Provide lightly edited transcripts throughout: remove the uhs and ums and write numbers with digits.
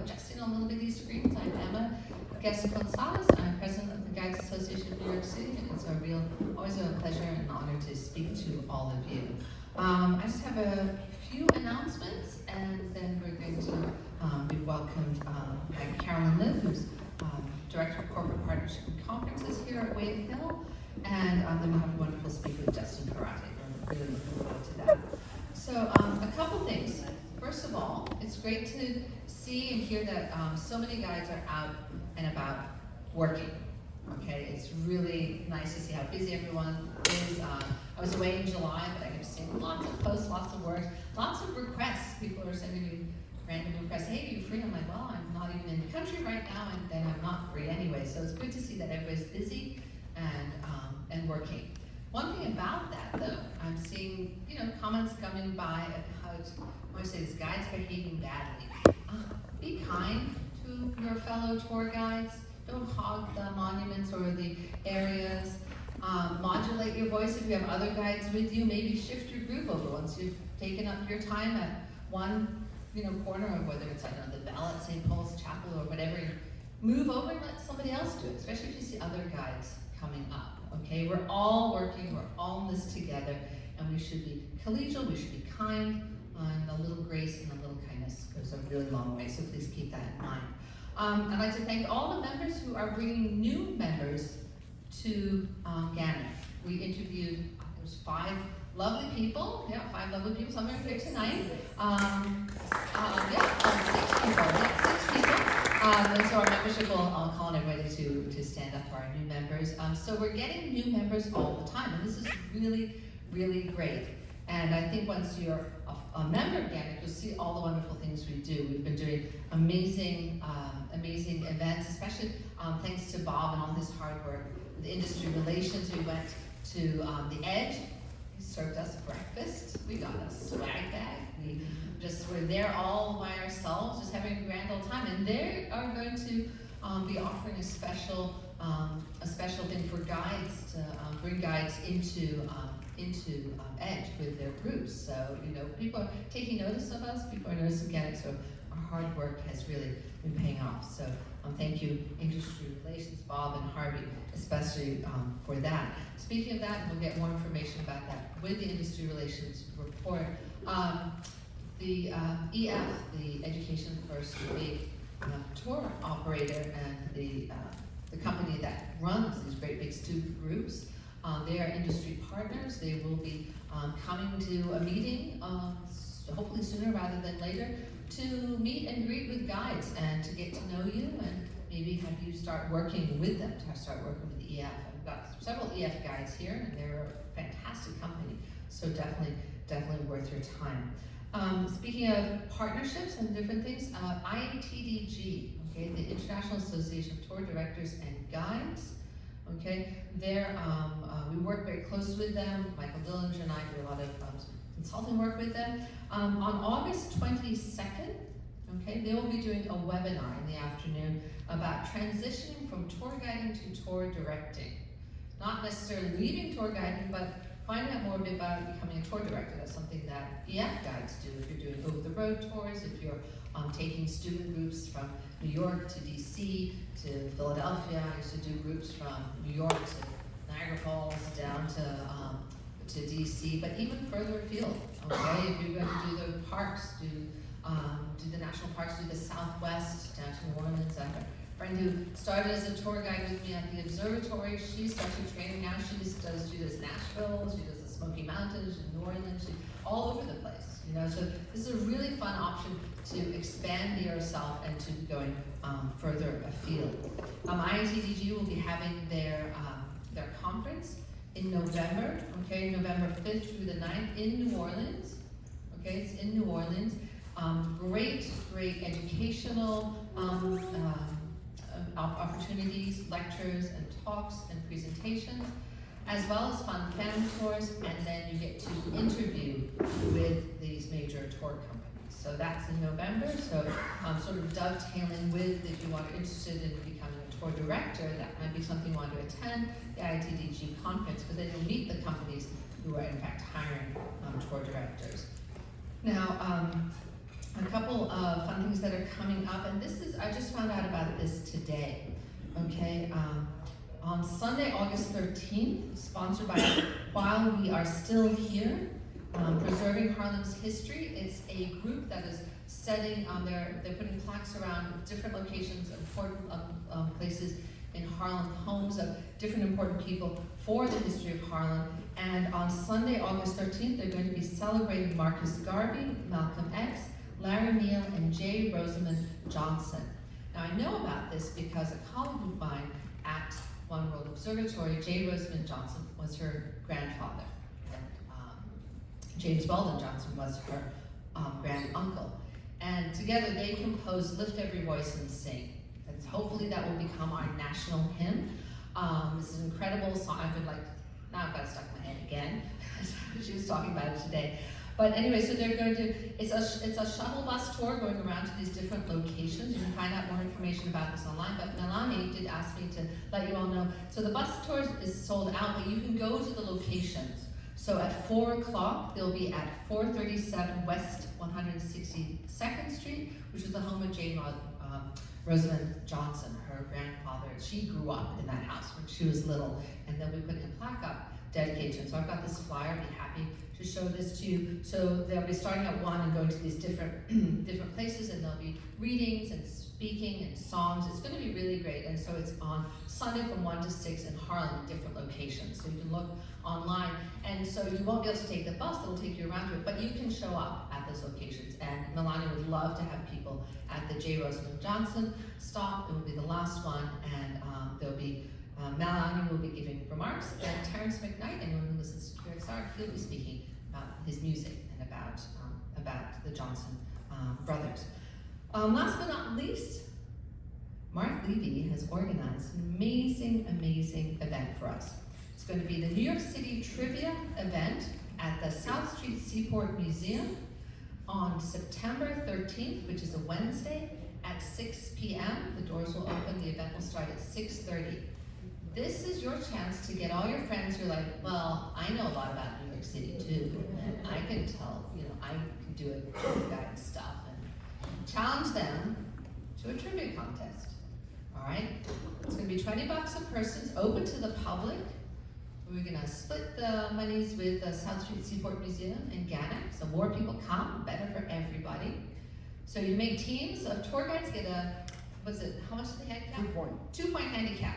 adjusting a little bit these screens. I'm Emma Gonzalez. I'm president of the Guides Association of New York City, and it's always a pleasure and an honor to speak to all of you. I just have a few announcements, and then we're going to be welcomed by Carolyn Liv, who's Director of Corporate Partnership and Conferences here at Wade Hill, and then we'll have a wonderful speaker, Justin Ferate. We're really looking forward to that. So a couple things. First of all, it's great to see and hear that so many guides are out and about working. Okay, it's really nice to see how busy everyone is. I was away in July, but I kept seeing lots of posts, lots of work, lots of requests. People are sending me random requests. Hey, are you free? I'm like, well, I'm not even in the country right now, and then I'm not free anyway. So it's good to see that everybody's busy and working. One thing about that, though, I'm seeing comments coming by about how I say this guide's behaving badly. Be kind to your fellow tour guides. Don't hog the monuments or the areas. Modulate your voice if you have other guides with you. Maybe shift your group over once you've taken up your time at one corner of whether it's the Bell at St. Paul's Chapel or whatever. Move over and let somebody else do it, especially if you see other guides coming up. Okay, we're all working, we're all in this together, and we should be collegial, we should be kind, and a little grace and a little kindness goes a really long way, so please keep that in mind. I'd like to thank all the members who are bringing new members to GANYC. We interviewed, there's 5 lovely people, 5 lovely people, some are here tonight. 6 people. And so our membership I'll call on everybody to stand up for our new members. So we're getting new members all the time, and this is really, really great. And I think once you're a member of GANYC, you'll see all the wonderful things we do. We've been doing amazing events, especially thanks to Bob and all his hard work. The industry relations, we went to the Edge. He served us breakfast. We got a swag bag. We just were there all by ourselves, just having a grand old time. And they are going to be offering a special thing for guides to bring guides into Edge with their groups. So people are taking notice of us. People are noticing GANYC. So our hard work has really been paying off. So thank you, Industry Relations, Bob and Harvey, especially for that. Speaking of that, we'll get more information about that with the Industry Relations report. The EF, the Education First Big tour operator, and the company that runs these great big student groups, they are industry partners. They will be coming to a meeting, hopefully sooner rather than later, to meet and greet with guides and to get to know you and maybe have you start working with them, to start working with the EF. I've got several EF guides here, and they're a fantastic company, so definitely worth your time. Speaking of partnerships and different things, IATDG, okay, the International Association of Tour Directors and Guides, okay, we work very close with them. Michael Dillinger and I do a lot of consulting work with them. On August 22nd, okay, they will be doing a webinar in the afternoon about transitioning from tour guiding to tour directing. Not necessarily leaving tour guiding, but finding out more a bit about becoming a tour director. That's something that EF guides do. If you're doing over-the-road tours, if you're taking student groups from New York to DC to Philadelphia. I used to do groups from New York to Niagara Falls down to DC, but even further afield. Okay, if you're going to do the parks, do the national parks, do the Southwest down to New Orleans. I have a friend who started as a tour guide with me at the observatory. She's starting training now. She just does Nashville, she does the Smoky Mountains, New Orleans, all over the place. So this is a really fun option to expand yourself and to be going further afield. IATDG will be having their conference in November, okay, November 5th through the 9th in New Orleans. Okay, it's in New Orleans. Great educational opportunities, lectures and talks and presentations, as well as fun fan tours, and then you get to interview with these major tour companies. So that's in November, so sort of dovetailing with, if you are interested in becoming a tour director, that might be something you want to attend, the IATDG conference, because then you'll meet the companies who are in fact hiring tour directors. Now, a couple of fun things that are coming up, and this is, I just found out about this today, okay? On Sunday, August 13th, sponsored by While We Are Still Here, Preserving Harlem's History. It's a group that is setting, they're putting plaques around different locations, important places in Harlem, homes of different important people for the history of Harlem. And on Sunday, August 13th, they're going to be celebrating Marcus Garvey, Malcolm X, Larry Neal, and J. Rosamond Johnson. Now I know about this because a colleague of mine at One World Observatory, J. Rosamond Johnson was her grandfather, and James Weldon Johnson was her grand uncle. And together they composed Lift Every Voice and Sing. And hopefully that will become our national hymn. This is an incredible song. I've been like, now I've got it stuck in my head again. She was talking about it today. But anyway, so they're going to, it's a shuttle bus tour going around to these different locations. You can find out more information about this online, but Melanie did ask me to let you all know. So the bus tour is sold out, but you can go to the locations. So at 4 o'clock, they'll be at 437 West 162nd Street, which is the home of Jane Rosamond Johnson, her grandfather. She grew up in that house when she was little, and they'll be putting a plaque up dedicated to him. So I've got this flyer, I'd be happy to show this to you. So they'll be starting at 1 and going to these different places, and there'll be readings and speaking and songs. It's going to be really great. And so it's on Sunday from 1 to 6 in Harlem, different locations. So you can look online. And so you won't be able to take the bus, they'll take you around to it, but you can show up at those locations. And Melania would love to have people at the J. Rosamond Johnson stop. It will be the last one, and there'll be Melania will be giving remarks, and Terrence McKnight, anyone who listens to QXR, he'll be speaking about his music and about the Johnson brothers. Last but not least, Mark Levy has organized an amazing event for us. It's going to be the New York City Trivia event at the South Street Seaport Museum on September 13th, which is a Wednesday, at 6 p.m. The doors will open, the event will start at 6:30. This is your chance to get all your friends who are like, well, I know a lot about New York City too, and I can tell, I can do it, guide stuff, and challenge them to a trivia contest. All right? It's going to be $20 a person. It's open to the public. We're going to split the monies with the South Street Seaport Museum and GANYC. So more people come, better for everybody. So you make teams of tour guides, get how much is the handicap? 2 point. 2 point handicap.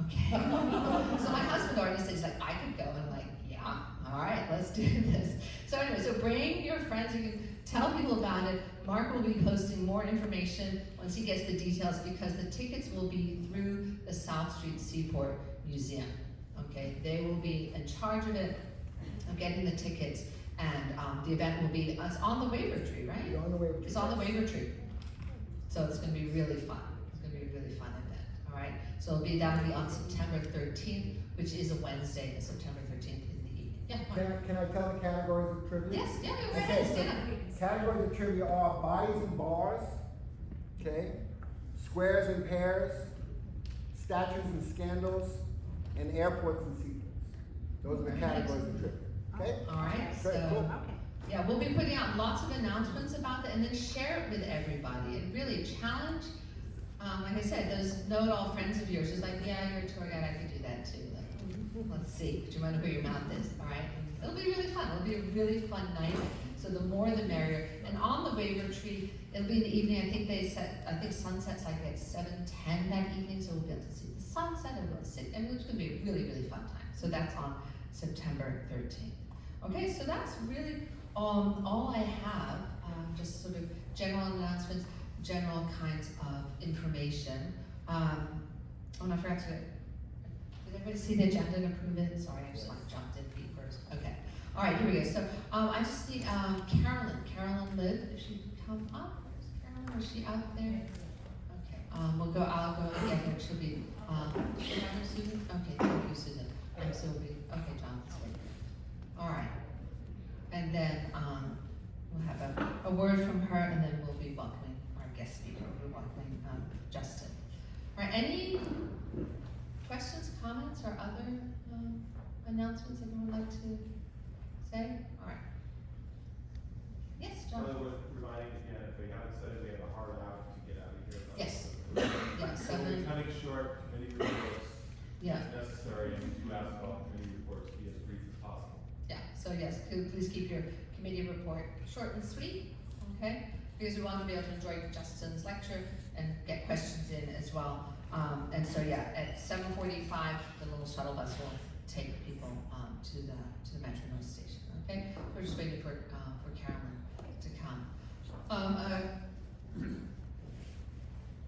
Okay. So my husband already says, I could go. And I'm like, yeah, all right, let's do this. So anyway, so bring your friends. You can tell people about it. Mark will be posting more information once he gets the details, because the tickets will be through the South Street Seaport Museum. Okay, they will be in charge of it, of getting the tickets, and the event will be, it's on the waiver tree, right? It's on the waiver tree. It's on the waiver tree. So it's going to be really fun. It's going to be a really fun event, all right? So that'll be on September 13th, which is a Wednesday, September 13th in the evening. Yeah, Mark. Can I tell the categories of trivia? Yes, yeah, you're right. Okay, Yeah. so categories of trivia are bodies and bars, okay? Squares and pairs, statues and scandals, and airports and seaports. Those are the categories of trivia, okay? All right, Great, so, cool. yeah, we'll be putting out lots of announcements about that, and then share it with everybody, and really challenge, like I said, those know-it-all friends of yours who's like, yeah, you're a tour guide, I could do that too. Like, let's see, do you want to know who your mouth is, all right? It'll be really fun, it'll be a really fun night, so the more the merrier. And on the waiver tree, it'll be in the evening, I think sunset's like at 7:10 that evening, so we'll be able to see the sunset and we'll sit, and it's gonna be a really, really fun time. So that's on September 13th. Okay, so that's really all I have, just sort of general announcements, general kinds of information. I forgot to, did everybody see the agenda and approve it? Sorry, I just jumped in feet first. Okay, all right, here we go. So I just need Carolyn Liv, if she could come up. Where's Carolyn? Is she out there? Okay, I'll go and get her. She'll be, Susan? Okay, thank you, Susan. So okay, John, stay. All right. And then we'll have a word from her, and then we'll be welcoming our guest speaker. We'll be welcoming Justin. All right, any questions, comments, or other announcements anyone would like to say? All right. Yes, John. Well, with reminding again, if haven't said it, we have a hard out to get out of here. Yes. Yeah, So we're 7. cutting short committee reports Yeah. if necessary, and we do ask all committee reports to be as brief as possible. Yeah, so yes, please keep your committee report short and sweet, okay? Because we want to be able to enjoy Justin's lecture and get questions in as well. And so yeah, at 7:45, the little shuttle bus will take people to the Metro North station, okay? We're just waiting for Carolyn to come.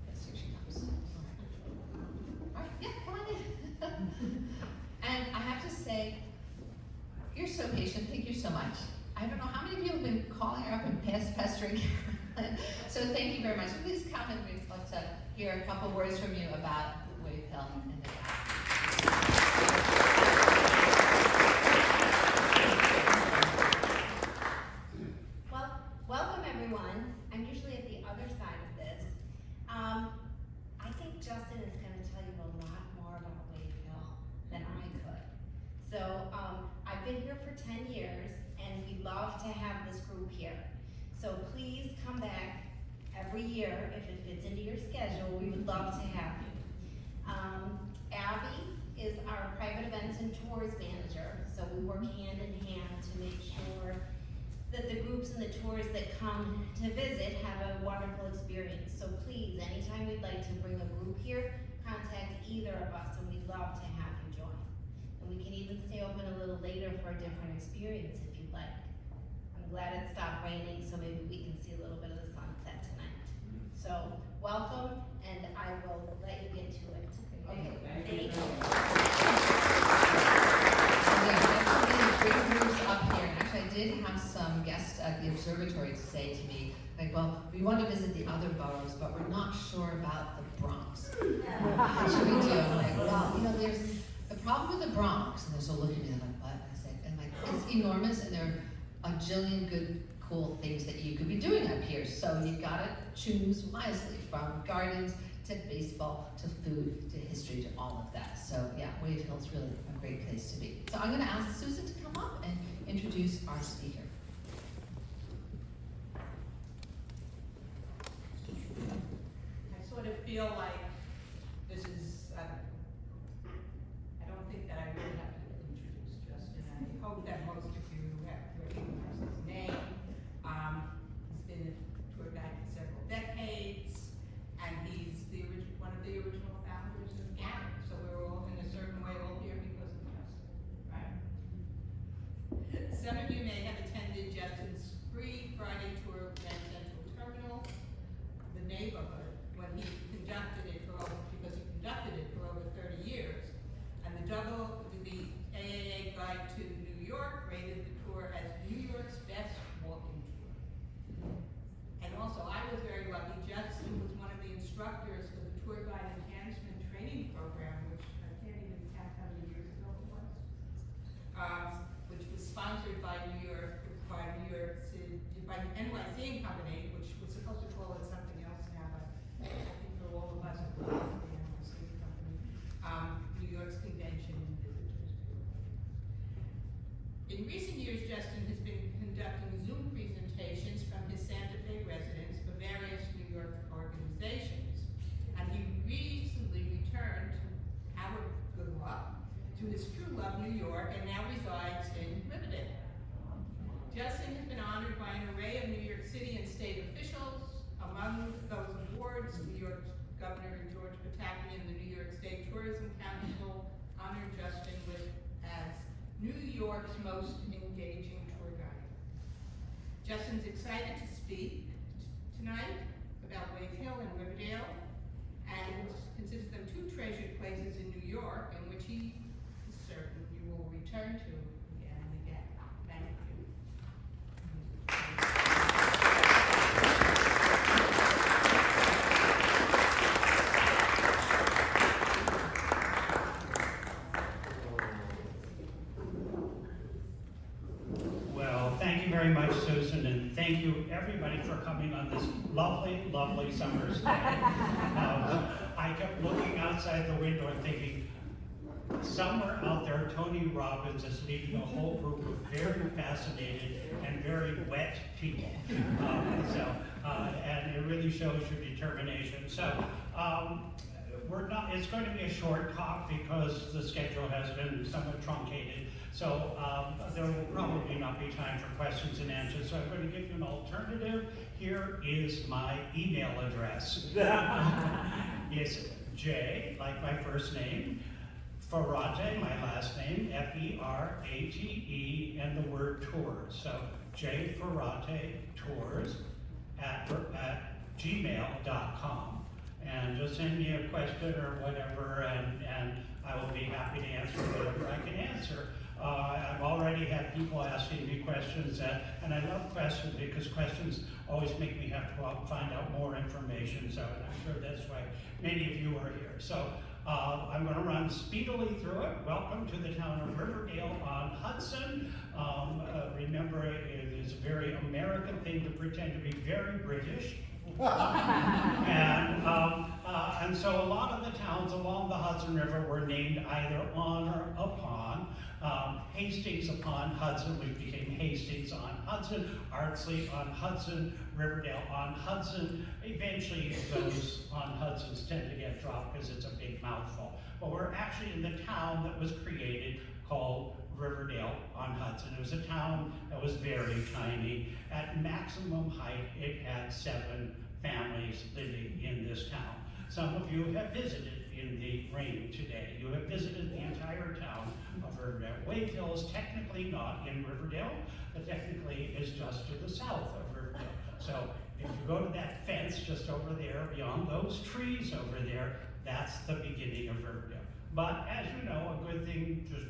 Yes, here she comes. All right, yeah, come on in. And I have to say, you're so patient, thank you so much. I don't know how many people have been calling her up and pestering Carolyn. So thank you very much. Please come and we'd love to hear a couple words from you about Wave Hill and the Well, welcome everyone. I'm usually at the other side of this. I think Justin is going to tell you a lot more about Wave Hill than I could. So I've been here for 10 years and we love to have this group here. So please come back every year if it fits into your schedule. We would love to have you. Abby is our private events and tours manager. So we work hand in hand to make sure that the groups and the tours that come to visit have a wonderful experience. So please, anytime we'd like to bring a group here, contact either of us and we'd love to have you join. And we can even stay open a little later for a different experience if you'd like. I'm glad it stopped raining, so maybe we can see a little bit of the sunset tonight. So welcome, and I will let you get to it. Okay. Thank you. Big groups up here, and actually I did have some guests at the observatory to say to me, like, well, we want to visit the other boroughs, but we're not sure about the Bronx. What should we do? I'm like, well, you know, there's the problem with the Bronx, and they're so looking at me, they're like, what? I said, and like, it's enormous, and there are a jillion good, cool things that you could be doing up here. So you gotta choose wisely, from gardens to baseball, to food, to history, to all of that. So yeah, Wave Hill's really a great place to be. So I'm gonna ask Susan to come up and introduce our speaker. I sort of feel like this is, I don't think that I really have to introduce Justin. I hope that most of you have recognized his name. He's been a tour guide for several decades, and he's one of the original founders of GANYC. So we're all, in a certain way, all here because of Justin, right? Some of you may have attended Justin's free Friday tour of Grand Central Terminal, the neighborhood, when he conducted it for over 30 years. And the AAA Guide to New York rated the tour as New York's best walking tour. And also, I was very lucky. Justin was one of the instructors for the Tour Guide Enhancement Training Program, which I can't even count how many years ago it was, which was sponsored by New York City, by the NYC and Company, which was supposed to call it something else now, but I think for all of us, it was the NYC and Company, New York's Convention and Visitors Tour. In recent years, Justin has been conducting Zoom presentations from his Santa Fe residence for various New York organizations. And he recently returned to Howard Good Luck, to his true love, New York, and now resides in Riverdale. Justin has been honored by an array of New York City and state officials. Among those awards, New York Governor George Pataki and the New York State Tourism Council honored Justin as New York's most engaging tour guide. Justin's excited to speak tonight about Wave Hill and Riverdale, and considers them two treasured places in New York in which he is certain you will return to again and again. Thank you. Well, thank you very much, Susan, and thank you everybody for coming on this lovely, lovely summer's day. I kept looking outside the window and thinking, somewhere out there, Tony Robbins is leading a whole group of very fascinated and very wet people. And it really shows your determination. So, it's going to be a short talk because the schedule has been somewhat truncated. So there will probably not be time for questions and answers. So I'm going to give you an alternative. Here is my email address. It's J, like my first name, Ferate, my last name, F-E-R-A-T-E, and the word tours. So J Ferate Tours at gmail.com. And just send me a question or whatever, and I will be happy to answer whatever I can answer. I've already had people asking me questions, and I love questions because questions always make me have to go out and find out more information. So I'm sure that's why many of you are here. So I'm going to run speedily through it. Welcome to the town of Riverdale on Hudson. Remember, it is a very American thing to pretend to be very British. And so a lot of the towns along the Hudson River were named either on or upon. Hastings upon Hudson, which became Hastings on Hudson, Ardsley on Hudson, Riverdale on Hudson. Eventually those on Hudsons tend to get dropped because it's a big mouthful. But we're actually in the town that was created called Riverdale on Hudson. It was a town that was very tiny. At maximum height, it had 7 families living in this town. Some of you have visited in the rain today. You have visited the entire town of Riverdale. Wave Hill is technically not in Riverdale, but technically is just to the south of Riverdale. So if you go to that fence just over there, beyond those trees over there, that's the beginning of Riverdale. But as you know, a good thing just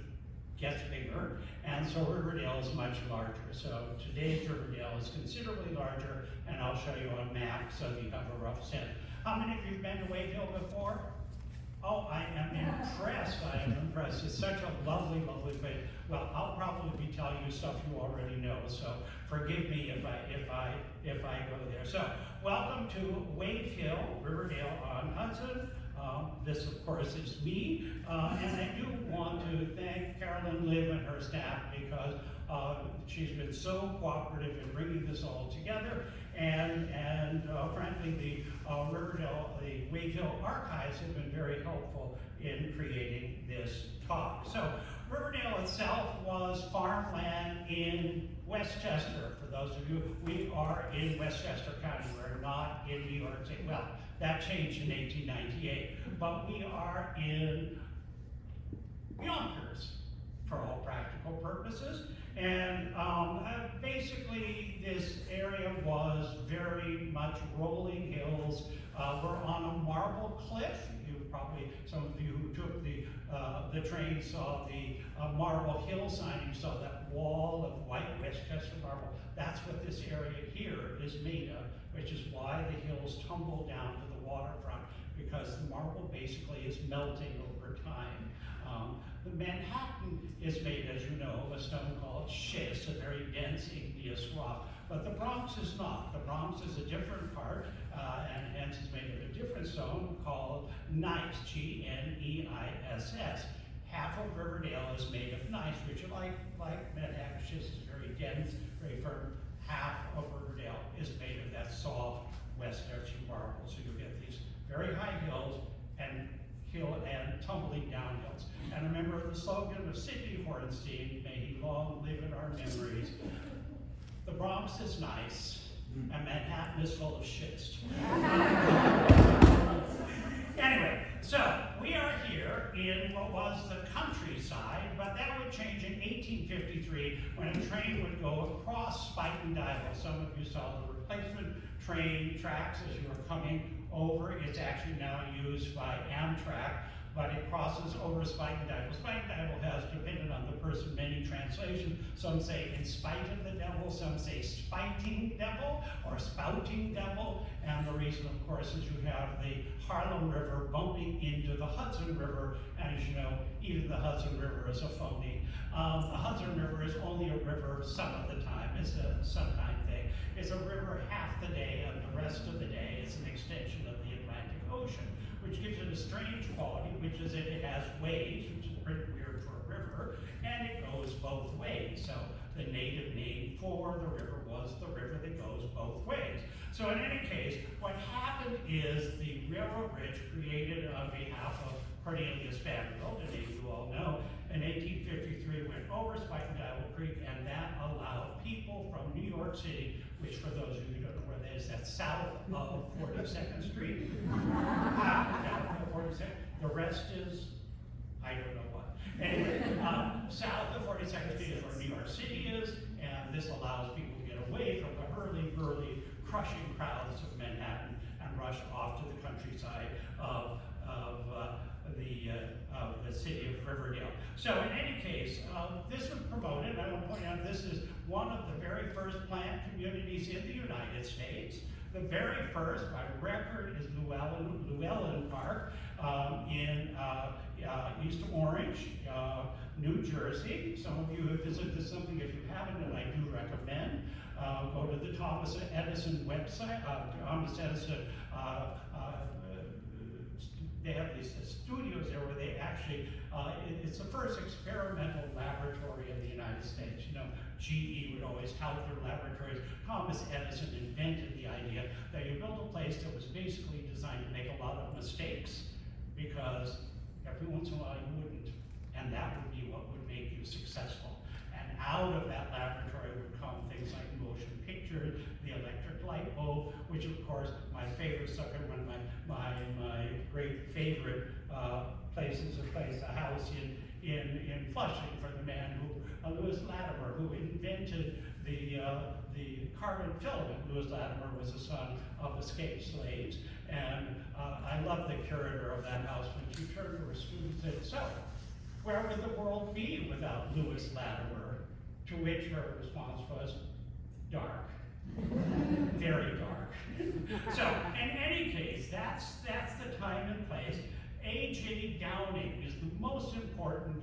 gets bigger, and so Riverdale is much larger. So today's Riverdale is considerably larger, and I'll show you on a map so you have a rough sense. How many of you have been to Wave Hill before? Oh, I am impressed. I am impressed. It's such a lovely, lovely place. Well, I'll probably be telling you stuff you already know, so forgive me if I go there. So, welcome to Wave Hill, Riverdale on Hudson. This, of course, is me, and I do want to thank Carolyn Liv and her staff because she's been so cooperative in bringing this all together, and frankly, the Wave Hill Archives have been very helpful in creating this talk. So, Riverdale itself was farmland in Westchester. For those of you, we are in Westchester County. We're not in New York State. Well, that changed in 1898, but we are in Yonkers for all practical purposes. And basically, this area was very much rolling hills. We're on a marble cliff. Some of you who took the train saw the Marble Hill sign. You saw that wall of white Westchester marble. That's what this area here is made of, which is why the hills tumble down to the waterfront, because the marble basically is melting over time. The Manhattan is made, as you know, of a stone called schist, a very dense igneous rock. But the Bronx is not. The Bronx is a different part, and hence is made of a different stone called gneiss, G-N-E-I-S-S. Half of Riverdale is made of gneiss, which, like Manhattan schist, is very dense, very firm. Half of Riverdale is made of that soft Westchester marble. So you get these very high hills and tumbling down hills. And remember the slogan of Sidney Hornstein, may he long live in our memories. The Bronx is nice, and Manhattan is full of schist. Anyway, so we are here in what was the countryside, but that would change in 1853 when a train would go across Spuyten Duyvil. Some of you saw the replacement train tracks as you were coming over. It's actually now used by Amtrak, but it crosses over Spuyten Duyvil. Spuyten Duyvil has, depending on the person, many translations. Some say in spite of the devil, some say spiting devil or spouting devil. And the reason, of course, is you have the Harlem River bumping into the Hudson River. And as you know, even the Hudson River is a phony. The Hudson River is only a river some of the time. It's a sometime thing. It's a river half the day, and the rest of the day is an extension of the Atlantic Ocean, which gives it a strange quality, which is that it has waves, which is river, and it goes both ways. So the native name for the river was the river that goes both ways. So in any case, what happened is the railroad bridge created on behalf of Cornelius Vanderbilt, a name you all know, in 1853 went over Spike-and-Dowell Creek, and that allowed people from New York City, which for those of you who don't know where that is, that's south of 42nd Street. South of 42nd. The rest is, I don't know what. Anyway, south of 42nd Street is where New York City is, and this allows people to get away from the hurly-burly, crushing crowds of Manhattan and rush off to the countryside of the city of Riverdale. So in any case, this was promoted. I want to point out this is one of the very first planned communities in the United States. The very first, by record, is Llewellyn Park in East Orange, New Jersey. Some of you have visited this, something if you haven't, and I do recommend. Go to the Thomas Edison website, Thomas Edison, they have these studios there where they actually, it's the first experimental laboratory in the United States. You know, GE would always tout their laboratories. Thomas Edison invented the idea that you build a place that was basically designed to make a lot of mistakes, because every once in a while you wouldn't, and that would be what would make you successful. And out of that laboratory would come things like motion pictures, the electric light bulb, which of course my favorite sucker, one of my great favorite places of place, a house in Flushing for the man who, Lewis Latimer, who invented the carbon filament. Lewis Latimer was the son of escaped slaves, and I love the curator of that house when she turned to her students and said, "So, where would the world be without Lewis Latimer?" To which her response was, "Dark." Very dark. So, in any case, that's the time and place. A.J. Downing is the most important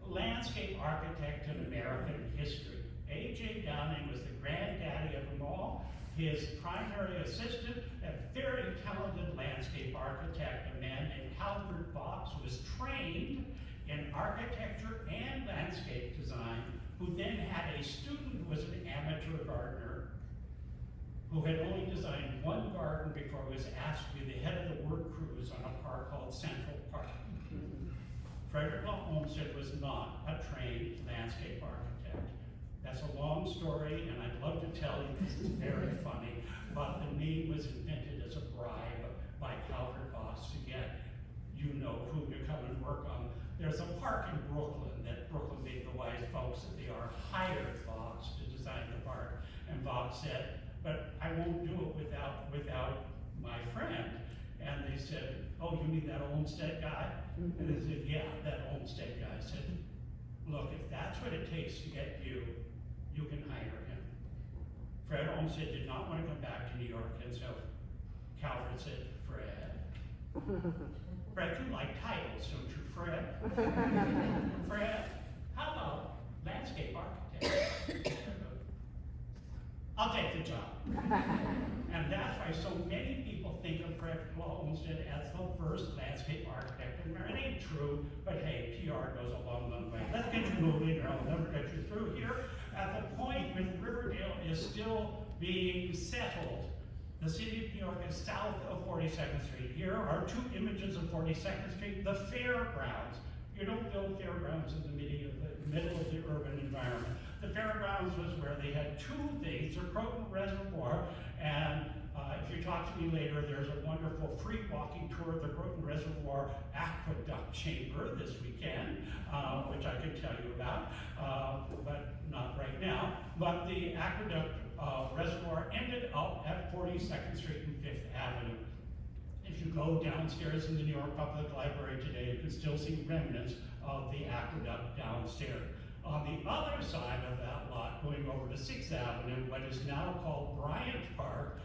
landscape architect in American history. A.J. Downing was the granddaddy of them all. His primary assistant, a very talented landscape architect, a man named Calvert Vaux, was trained in architecture and landscape design, who then had a student who was an amateur gardener, who had only designed one garden before he was asked to be the head of the work crews on a park called Central Park. Frederick Law Olmsted was not a trained landscape architect. That's a long story, and I'd love to tell you because it's very funny, but the name was invented as a bribe by Calvert Vaux to get you-know-who to come and work on. There's a park in Brooklyn that Brooklyn, being the wise folks that they are, hired Vaux to design the park, and Vaux said, "But I won't do it without my friend." And they said, "Oh, you mean that Olmsted guy?" And they said, "Yeah, that Olmsted guy." I said, "Look, if that's what it takes to get you, you can hire him." Fred Olmsted did not want to come back to New York, and so Calvert said, Fred, you like titles, don't you, Fred? Fred, how about landscape architect? I'll take the job. And that's why so many people think of Frederick Law Olmsted as the first landscape architect. And it ain't true, but hey, PR goes a long, long way. Let's get you moving, or I'll never get you through here. At the point when Riverdale is still being settled, the city of New York is south of 42nd Street. Here are two images of 42nd Street, the fairgrounds. You don't build fairgrounds in the middle of the urban environment. The fairgrounds was where they had two things, the Croton Reservoir, and if you talk to me later, there's a wonderful free walking tour of the Croton Reservoir Aqueduct Chamber this weekend, which I can tell you about, but not right now. But the Aqueduct Reservoir ended up at 42nd Street and 5th Avenue. If you go downstairs in the New York Public Library today, you can still see remnants of the aqueduct downstairs. On the other side of that lot, going over to 6th Avenue, what is now called Bryant Park,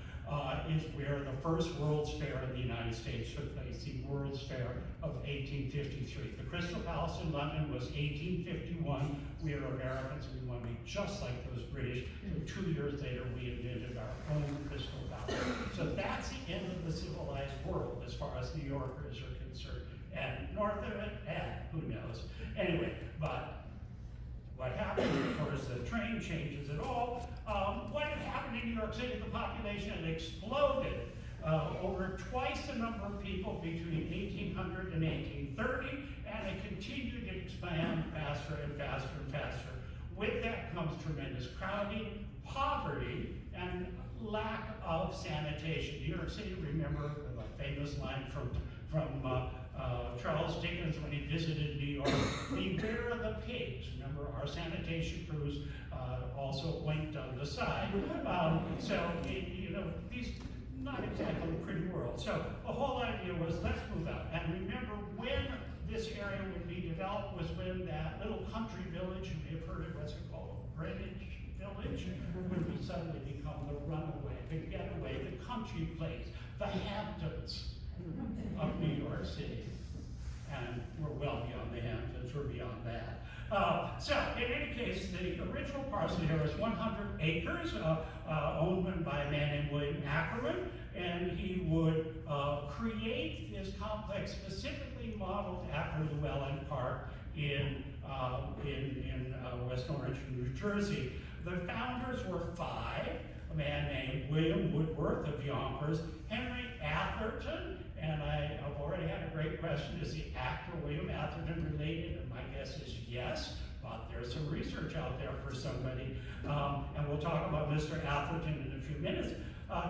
is where the first World's Fair in the United States took place, the World's Fair of 1853. The Crystal Palace in London was 1851. We are Americans and we want to be just like those British. So 2 years later, we invented our own Crystal Palace. So that's the end of the civilized world as far as New Yorkers are concerned. And north of it, who knows. Anyway, but what happened, of course, the train changes it all. What had happened in New York City, the population had exploded. Over twice the number of people between 1800 and 1830, and it continued to expand faster and faster and faster. With that comes tremendous crowding, poverty, and lack of sanitation. New York City, remember the famous line from Charles Dickens when he visited New York, beware the pigs. Remember, our sanitation crews also winked on the side. These not exactly a pretty world. So the whole idea was, let's move out. And remember, when this area would be developed was when that little country village, you may have heard of what's it called, Greenwich Village, would suddenly become the runaway, the getaway, the country place, the Hamptons of New York City. And we're well beyond the Hamptons, we're beyond that. So, in any case, the original parcel here is 100 acres, owned by a man named William Ackerman, and he would create this complex specifically modeled after Llewellyn Park in West Orange, New Jersey. The founders were five: a man named William Woodworth of Yonkers, Henry Atherton, and I've already had a great question, is the actor William Atherton related? And my guess is yes, but there's some research out there for somebody. And we'll talk about Mr. Atherton in a few minutes.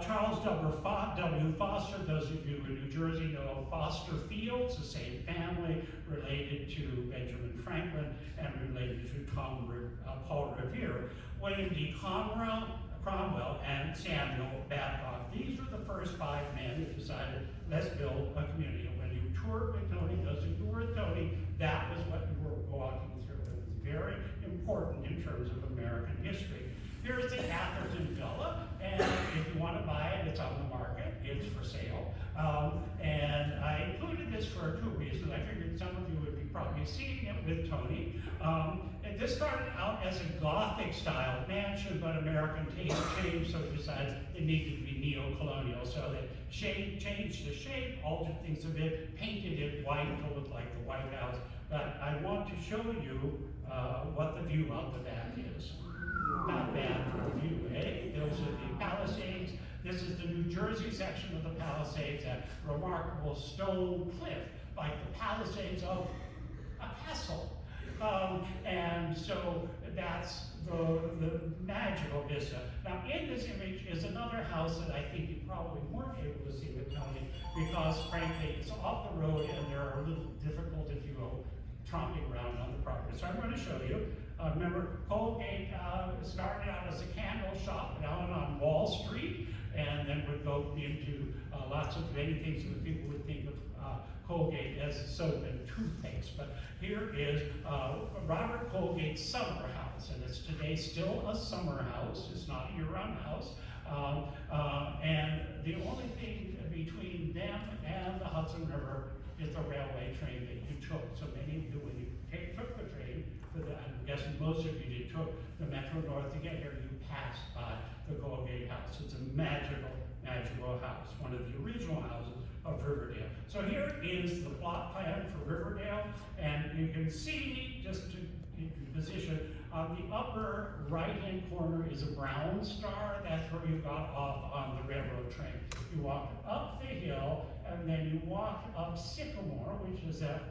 Charles W. Foster, those of you in New Jersey know Foster Fields, the same family, related to Benjamin Franklin and related to Paul Revere. William D. Cromwell and Samuel Babcock. These were the first five men who decided, let's build a community. And when you toured with Tony, those of you who were with Tony, that was what you were walking through. It was very important in terms of American history. Here's the Atherton Villa, and if you want to buy it, it's on the market. It's for sale. And I included this for two reasons. I figured some of you would be probably seeing it with Tony. And this started out as a Gothic-style mansion, but American taste changed, so we decided it needed to be neo-colonial. So they changed the shape, altered things a bit, painted it white to look like the White House. But I want to show you what the view out the back is. Not bad for a view, eh? Those are the Palisades. This is the New Jersey section of the Palisades, that remarkable stone cliff, like the Palisades of a castle. And so that's the magical vista. Now, in this image is another house that I think you probably weren't able to see with Tony, because frankly, it's off the road and there are a little difficult, if you will, tromping around on the property. So I'm going to show you. Remember, Colgate started out as a candle shop down on Wall Street, and then would go into lots of many things that people would think of Colgate as soap and toothpaste. But here is Robert Colgate's summer house, and it's today still a summer house. It's not a year-round house. And the only thing between them and the Hudson River is the railway train that you took. So many of you, when you took the train, I'm guessing most of you did, took the Metro North to get here, you passed by the Colgate house. It's a magical, magical house, one of the original houses of Riverdale. So here is the plot plan for Riverdale, and you can see, just to position, on the upper right-hand corner is a brown star. That's where you got off on the railroad train. You walk up the hill, and then you walk up Sycamore, which is that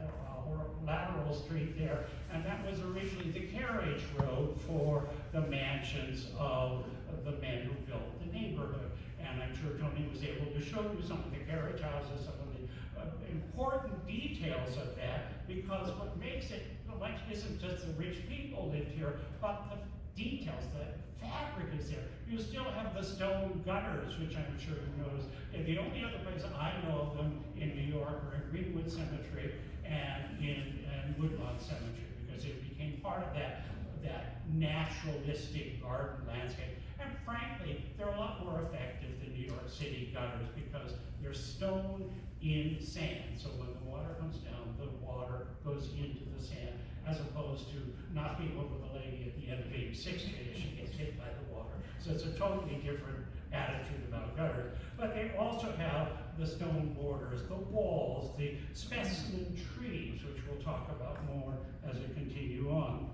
lateral street there, and that was originally the carriage road for the mansions of the men who built the neighborhood. And I'm sure Tony was able to show you some of the carriage houses, some of the important details of that, because what makes it like isn't just the rich people lived here, but the details, the fabric is there. You still have the stone gutters, which I'm sure you noticed. And the only other place I know of them in New York are in Greenwood Cemetery and in Woodlawn Cemetery, because it became part of that naturalistic garden landscape. And frankly, they're a lot more effective than New York City gutters, because they're stone in sand. So when the water comes down, the water goes into the sand, as opposed to knocking over the lady at the end of 86 Day as she gets hit by the water. So it's a totally different attitude about gutters. But they also have the stone borders, the walls, the specimen trees, which we'll talk about more as we continue on.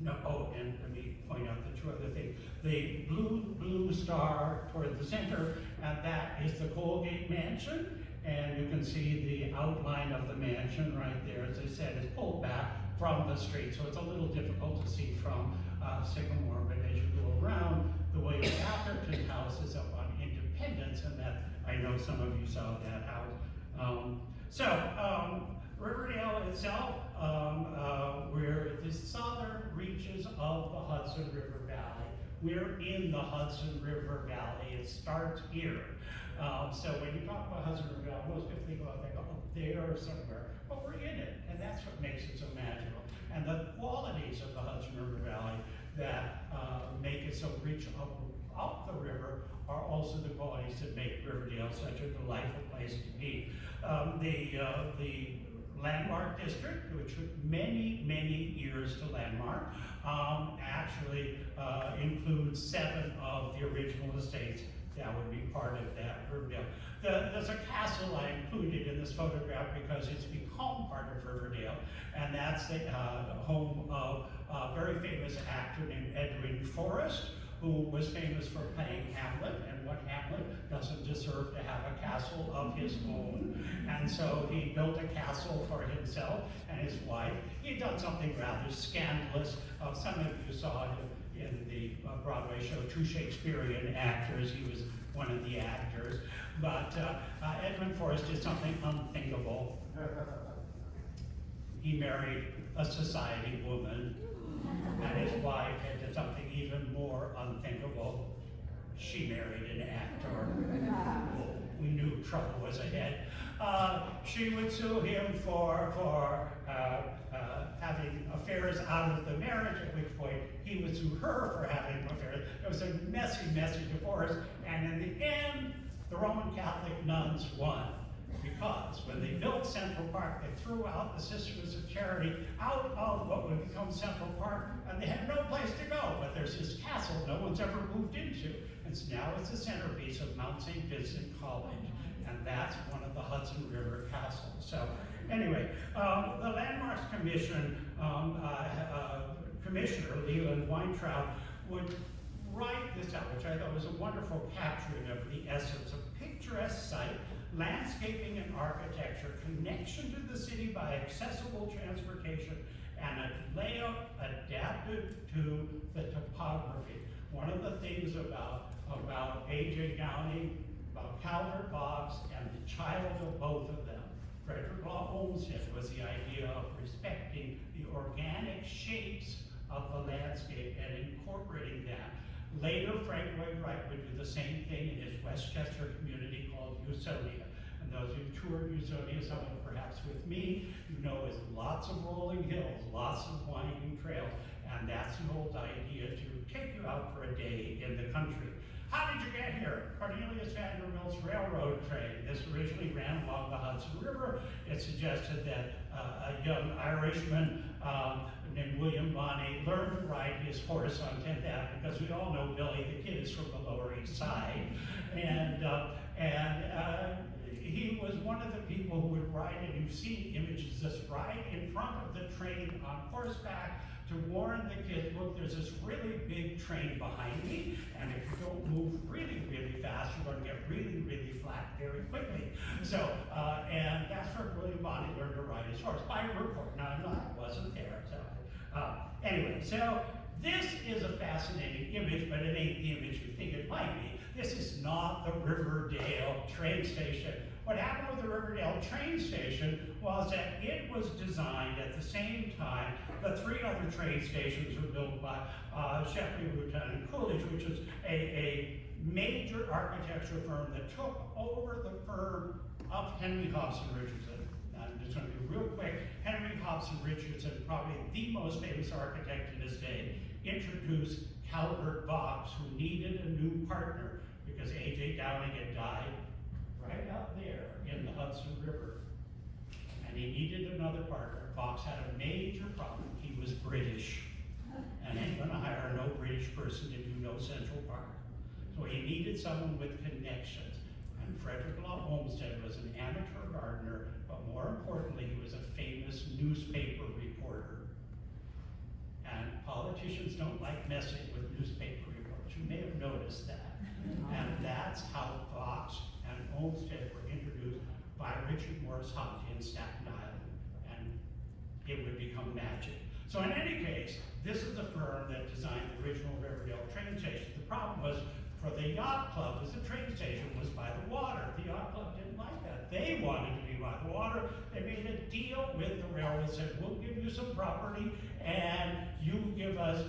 No, oh, and let me point out the two other things. The blue star toward the center, and that is the Colgate Mansion. And you can see the outline of the mansion right there. As I said, it's pulled back from the street, so it's a little difficult to see from Sycamore. But as you go around, the William Atherton House is up on Independence, and that I know some of you saw that house. Riverdale itself, we're at the southern reaches of the Hudson River Valley. We're in the Hudson River Valley. It starts here. So when you talk about Hudson River Valley, most people think about that up there somewhere, but we're in it, and that's what makes it so magical. And the qualities of the Hudson River Valley that make it so rich up the river are also the qualities that make Riverdale such a delightful place to be. The landmark district, which took many years to landmark, actually includes 7 of the original estates that would be part of that Riverdale. There's a castle I included in this photograph because it's become part of Riverdale, and that's the home of a very famous actor named Edwin Forrest, who was famous for playing Hamlet, and what Hamlet doesn't deserve to have a castle of his own. And so he built a castle for himself and his wife. He'd done something rather scandalous. Some of you saw him in the Broadway show, Two Shakespearean Actors. He was one of the actors. But Edwin Forrest did something unthinkable. He married a society woman, and his wife did something even more unthinkable. She married an actor. We knew trouble was ahead. She would sue him for having affairs out of the marriage, at which point he would sue her for having affairs. It was a messy divorce, and in the end, the Roman Catholic nuns won. Because when they built Central Park, they threw out the Sisters of Charity out of what would become Central Park, and they had no place to go. But there's this castle no one's ever moved into, and so now it's the centerpiece of Mount St. Vincent College, and that's one of the Hudson River castles. So anyway, the Landmarks Commission, Commissioner Leland Weintraub would write this out, which I thought was a wonderful capturing of the essence of picturesque site, landscaping and architecture, connection to the city by accessible transportation, and a layout adapted to the topography. One of the things about A.J. Downey, about Calvert Vaux, and the child of both of them, Frederick Law Olmsted, was the idea of respecting the organic shapes of the landscape and incorporating that. Later, Frank Lloyd Wright would do the same thing in his Westchester community called Usonia. And those who toured Usonia, some of them perhaps with me, you know it's lots of rolling hills, lots of winding trails, and that's the old idea to take you out for a day in the country. How did you get here? Cornelius Vanderbilt's railroad train. This originally ran along the Hudson River. It suggested that a young Irishman named William Bonney learned to ride his horse on 10th Avenue, because we all know Billy the Kid is from the Lower East Side. And he was one of the people who would ride, and you've seen images, this ride in front of the train on horseback to warn the kids, look, there's this really big train behind me, and if you don't move really fast, you're going to get really flat very quickly. So, and that's where William Bonney learned to ride his horse, by report. Now, I wasn't there, so. Anyway, so this is a fascinating image, but it ain't the image you think it might be. This is not the Riverdale train station. What happened with the Riverdale train station was that it was designed at the same time the 3 other train stations were built by Shepley, Rutan, and Coolidge, which was a major architecture firm that took over the firm of Henry Hobson Richardson. I'm just going to be real quick. Henry Hobson Richardson, probably the most famous architect in his day, introduced Calvert Vaux, who needed a new partner because A.J. Downing had died right out there in the Hudson River. And he needed another partner. Vaux had a major problem. He was British. And ain't gonna hire no British person to do no Central Park. So he needed someone with connections. And Frederick Law Olmsted was an amateur gardener, but more importantly, he was a famous newspaper reporter. And politicians don't like messing with newspaper reports. You may have noticed that. And that's how Fox and Olmsted were introduced by Richard Morris Hunt in Staten Island. And it would become magic. So in any case, this is the firm that designed the original Riverdale train station. The problem was, for the yacht club, was the train station was by the water. The yacht club didn't like that. They wanted to be by the water. They made a deal with the railroad, said, we'll give you some property, and you give us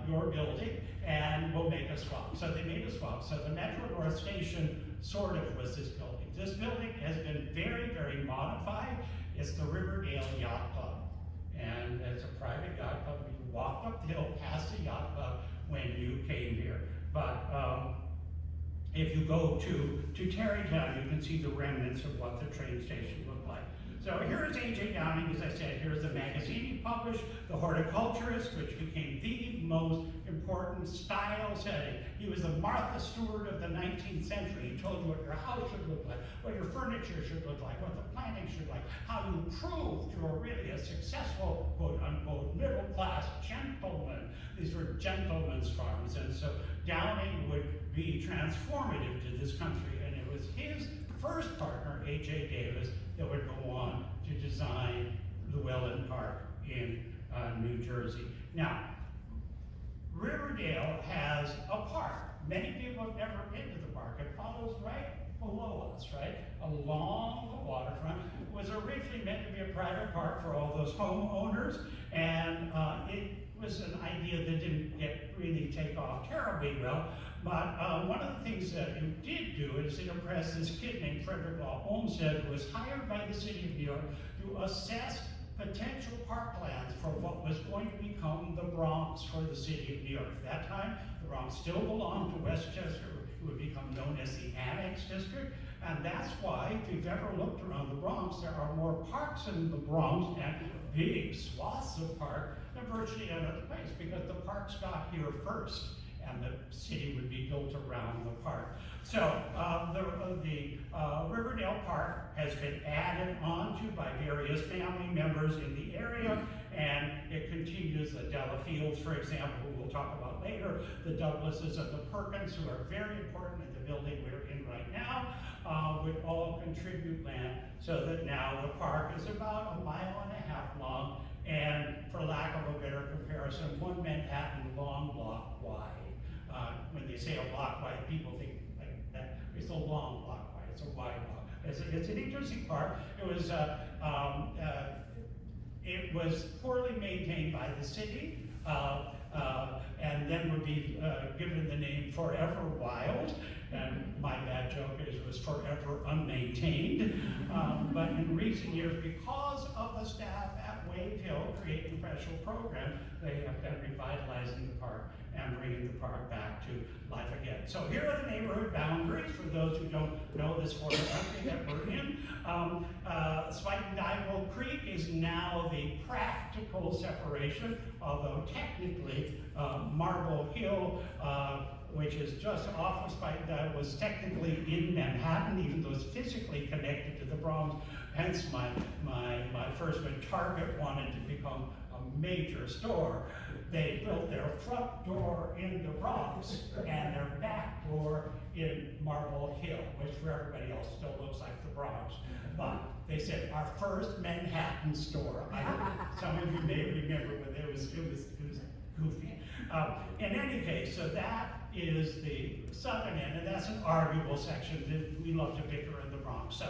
your building, and we'll make a swap. So they made a swap. So the Metro North Station sort of was this building. This building has been very, very modified. It's the Riverdale Yacht Club. And it's a private yacht club. You walked up the hill past the yacht club when you came here. But if you go to Tarrytown, you can see the remnants of what the train station looked like. So here's A.J. Downing, as I said, here's the magazine he published, The Horticulturist, which became the most important style setting. He was the Martha Stewart of the 19th century. He told you what your house should look like, what your furniture should look like, what the planting should look like, how you proved you were really a successful, quote unquote, middle class gentleman. These were gentlemen's farms, and so Downing would be transformative to this country, and it was his first partner, A.J. Davis, that would go on to design Llewellyn Park in New Jersey. Now, Riverdale has a park. Many people have never been to the park. It follows right below us, right? Along the waterfront. It was originally meant to be a private park for all those homeowners, and it was an idea that didn't really take off terribly well. But one of the things that it did do is it impressed this kid named Frederick Law Olmsted, who was hired by the city of New York to assess potential parklands for what was going to become the Bronx for the city of New York. At that time, the Bronx still belonged to Westchester. It would become known as the Annex District. And that's why, if you've ever looked around the Bronx, there are more parks in the Bronx and big swaths of park than virtually any other place, because the parks got here first, and the city would be built around the park. So the Riverdale Park has been added onto by various family members in the area, and it continues. The Della Fields, for example, who we'll talk about later, the Douglases and the Perkins, who are very important in the building we're in right now, would all contribute land, so that now the park is about 1.5 miles long, and for lack of a better comparison, one Manhattan long block wide. When they say a block wide, people think like that. It's a long block wide. It's a wide block. It's an interesting park. It was poorly maintained by the city, and then would be given the name Forever Wild. And my bad joke is it was forever unmaintained. But in recent years, because of the staff at Wave Hill creating a special program, they have been revitalizing the park and bringing the park back to life again. So here are the neighborhood boundaries for those who don't know this part of the country that we're in. Spike-and-Dye Creek is now the practical separation, although technically Marble Hill, which is just off of Spike-and-Dye, was technically in Manhattan, even though it's physically connected to the Bronx. Hence my first, when Target wanted to become a major store, they built their front door in the Bronx and their back door in Marble Hill, which for everybody else still looks like the Bronx. But they said our first Manhattan store. Some of you may remember when it was goofy. In any case, so that is the southern end, and that's an arguable section. We love to bicker in the Bronx. So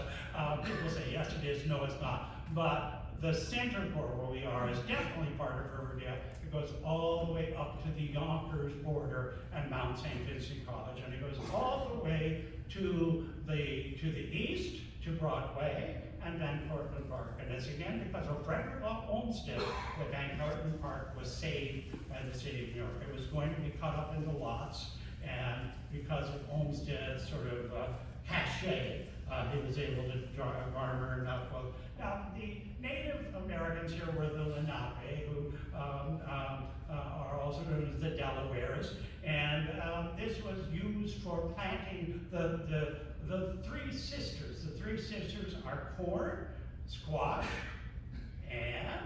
people say yes it is, no it's not. But the center core where we are is definitely part of Riverdale. It goes all the way up to the Yonkers border and Mount St. Vincent College, and it goes all the way to the east, to Broadway, and Van Cortlandt Park. And it's again because of Frederick Law Olmsted that Van Cortlandt Park was saved by the city of New York. It was going to be cut up into lots, and because of Olmsted's sort of cachet, he was able to garner enough wealth. Now, the Native Americans here were the Lenape, who are also known as the Delawares, and this was used for planting the three sisters. The three sisters are corn, squash, and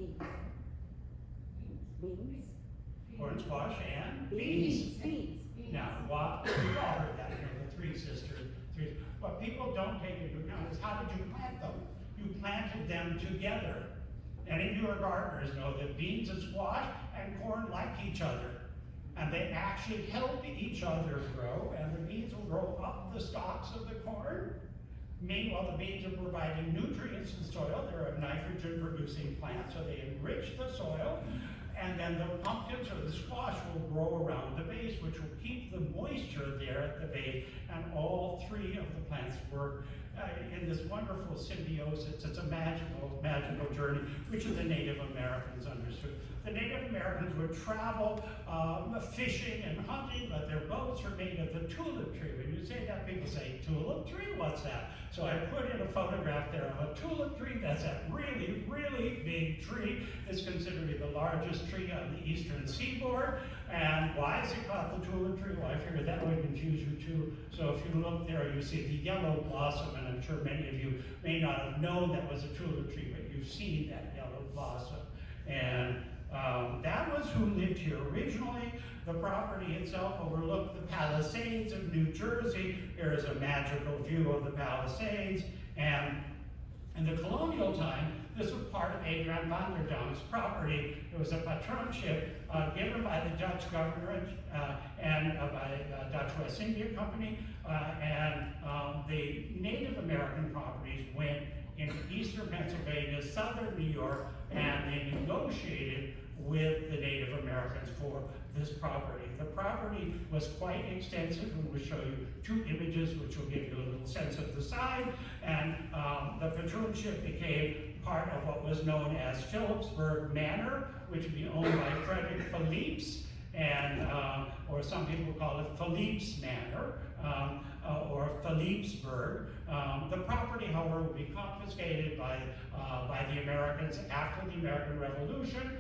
Beans. Beans? Corn, squash, and Beans. beans. Beans. Now, what, we've all heard that, the three sisters. What people don't take into account is how did you plant them? You planted them together. Any of you are gardeners know that beans and squash and corn like each other. And they actually help each other grow, and the beans will grow up the stalks of the corn. Meanwhile, the beans are providing nutrients to the soil. They're a nitrogen-producing plant, so they enrich the soil. And then the pumpkins or the squash will grow around the base, which will keep the moisture there at the base. And all three of the plants work in this wonderful symbiosis. It's a magical journey, which the Native Americans understood. The Native Americans would travel fishing and hunting, but their boats were made of the tulip tree. When you say that, people say, tulip tree, what's that? So I put in a photograph there of a tulip tree. That's a really, really big tree. It's considered to be the largest tree on the eastern seaboard. And why is it called the tulip tree? Well, I figured that would confuse you too. So if you look there, you see the yellow blossom, and I'm sure many of you may not have known that was a tulip tree, but you've seen that yellow blossom. And that was who lived here originally. The property itself overlooked the Palisades of New Jersey. There is a magical view of the Palisades. And in the colonial time, this was part of Adrian van der Donck's property. It was a patronship given by the Dutch government and by the Dutch West India Company. The Native American properties went into eastern Pennsylvania, southern New York, and they negotiated with the Native Americans for this property. The property was quite extensive, and we'll show you two images which will give you a little sense of the size. And the patroonship became part of what was known as Phillipsburg Manor, which would be owned by Frederick Philipse, and or some people call it Philipse Manor, or Philipsburg. The property, however, would be confiscated by the Americans after the American Revolution.